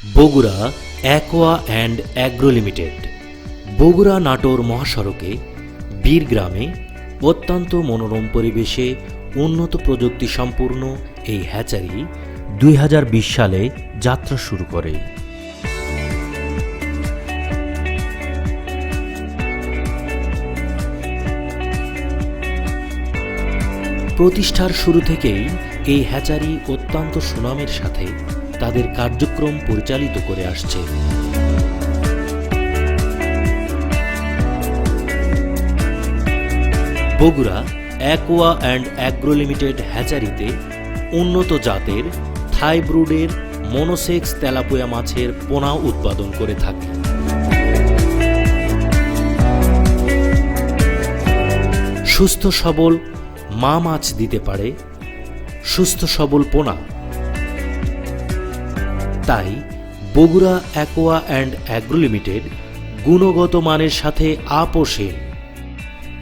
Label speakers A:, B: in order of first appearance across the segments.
A: Bogura aqua and agro limited. Bogura Natore মহাসড়কে বীরগ্রামে অত্যন্ত মনোরম পরিবেশে উন্নত প্রযুক্তি সম্পূর্ণ এই হ্যাচারি 2020 সালে যাত্রা শুরু করে। প্রতিষ্ঠার শুরু থেকেই এই হ্যাচারি অত্যন্ত সুনামের সাথে তাদের কার্যক্রম পরিচালিত করে আসছে। Bogura aqua and agro limited হ্যাচারিতে উন্নত জাতের থাই ব্রুডের মনোসেক্স তেলাপিয়া মাছের পোনা উৎপাদন করে থাকে। সুস্থ সবল মা মাছ দিতে পারে সুস্থ সবল পোনা। তাই Bogura aqua and agro limited গুণগত মানের সাথে আপোষহীন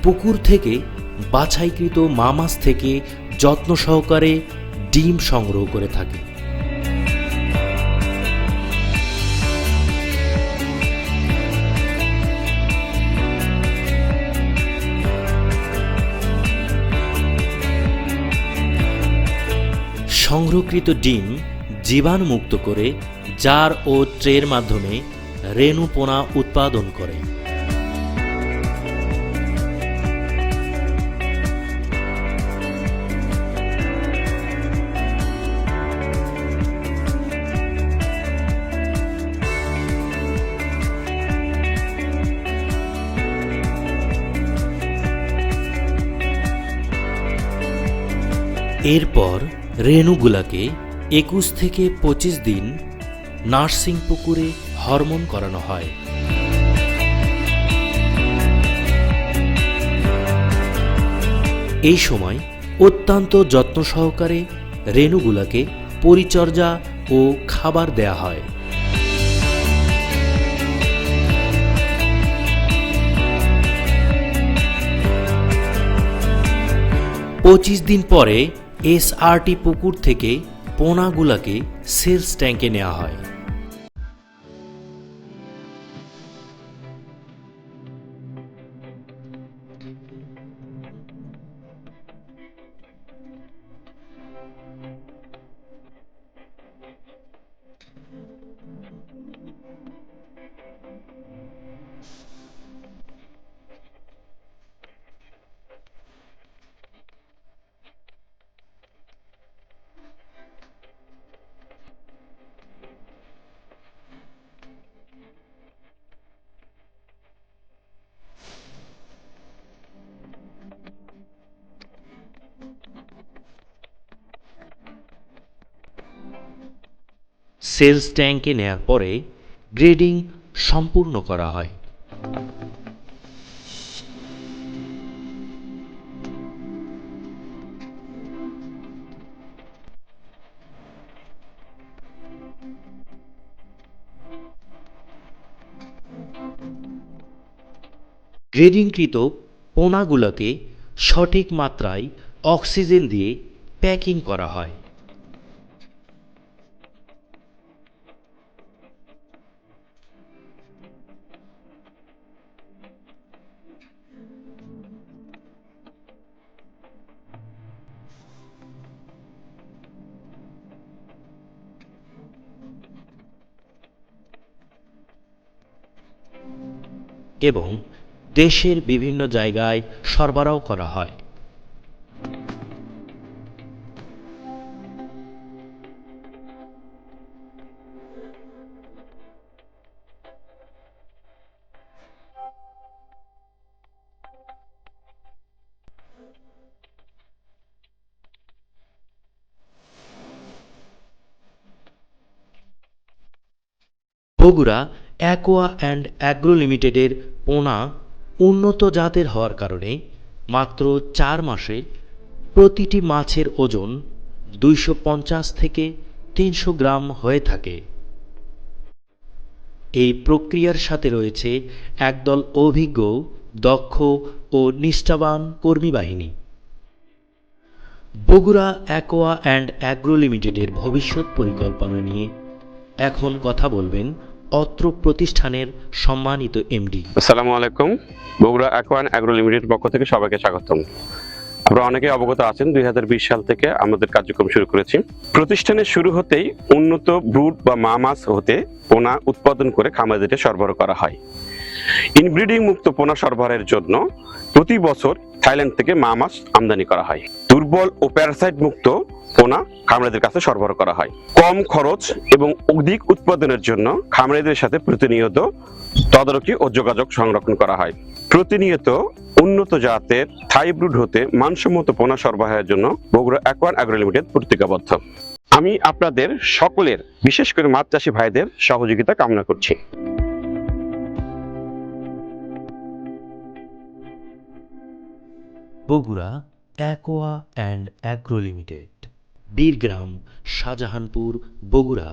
A: পুকুর থেকে বাছাইকৃত মা মাছ থেকে যত্ন সহকারে ডিম সংগ্রহ করে থাকে। সংরক্ষিত ডিম জীবাণুমুক্ত করে জার ও ট্রের মাধ্যমে রেণু পোনা উৎপাদন করে। এরপর রেণুগুলাকে 21 থেকে 25 দিন নার্সিং পুকুরে হরমোন করানো হয়। এই সময় অত্যন্ত যত্ন সহকারে রেণুগুলাকে পরিচর্যা ও খাবার দেয়া হয়। পঁচিশ দিন পরে এসআরটি পুকুর থেকে পোনাগুলাকে সেলস ট্যাঙ্কে নেওয়া হয়। সেলস ট্যাঙ্কে নেয়ার পরে গ্রেডিং সম্পূর্ণ করা হয়। গ্রেডিংকৃত পোনাগুলোকে সঠিক মাত্রায় অক্সিজেন দিয়ে প্যাকিং করা হয়। এবং দেশের বিভিন্ন জায়গায় সরবরাহ করা হয়। বগুড়া অ্যাকোয়া অ্যান্ড অ্যাগ্রো লিমিটেডের পোনা উন্নত জাতের হওয়ার কারণে মাত্র 4 মাসে প্রতিটি মাছের ওজন 250 থেকে 300 গ্রাম হয়ে থাকে। এই প্রক্রিয়ার সাথে রয়েছে একদল অভিজ্ঞ, দক্ষ ও নিষ্ঠাবান কর্মী বাহিনী। বগুড়া অ্যাকোয়া অ্যান্ড অ্যাগ্রো লিমিটেডের ভবিষ্যৎ পরিকল্পনা নিয়ে এখন কথা বলবেন অত্র প্রতিষ্ঠানের সম্মানিত এমডি।
B: আসসালামু আলাইকুম। বগুড়া অ্যাকোয়া অ্যান্ড অ্যাগ্রো লিমিটেডের পক্ষ থেকে সবাইকে স্বাগতম। আপনারা অনেকেই অবগত আছেন 2020 সাল থেকে আমাদের কার্যক্রম শুরু করেছি। প্রতিষ্ঠানের শুরু হতেই উন্নত ব্রুড বা মা মাছ হতে পোনা উৎপাদন করে খামারিদের সরবরাহ করা হয়। ইনব্রিডিং মুক্ত পোনা সরবরাহের জন্য প্রতি বছর থাইল্যান্ড থেকে মা মাছ আমদানি করা হয়। দুর্বল ও প্যারাসাইট মুক্ত পোনা খামারিদের কাছে সরবরাহ করা হয়। কম খরচ এবং অধিক উৎপাদনের জন্য খামারিদের সাথে প্রতিনিয়ত তদারকি ও যোগাযোগ সংরক্ষণ করা হয়। প্রতিনিয়ত উন্নত জাতের থাই ব্রুড হতে মানসম্মত পোনা সরবরাহের জন্য বগুড়া অ্যাকোয়া অ্যাগ্রো লিমিটেড প্রতিজ্ঞাবদ্ধ। আমি আপনাদের সকলের, বিশেষ করে মাছ চাষী ভাইদের সহযোগিতা কামনা করছি।
A: Bogura aqua and agro limited, Birgram, Shahjahanpur, Bogura.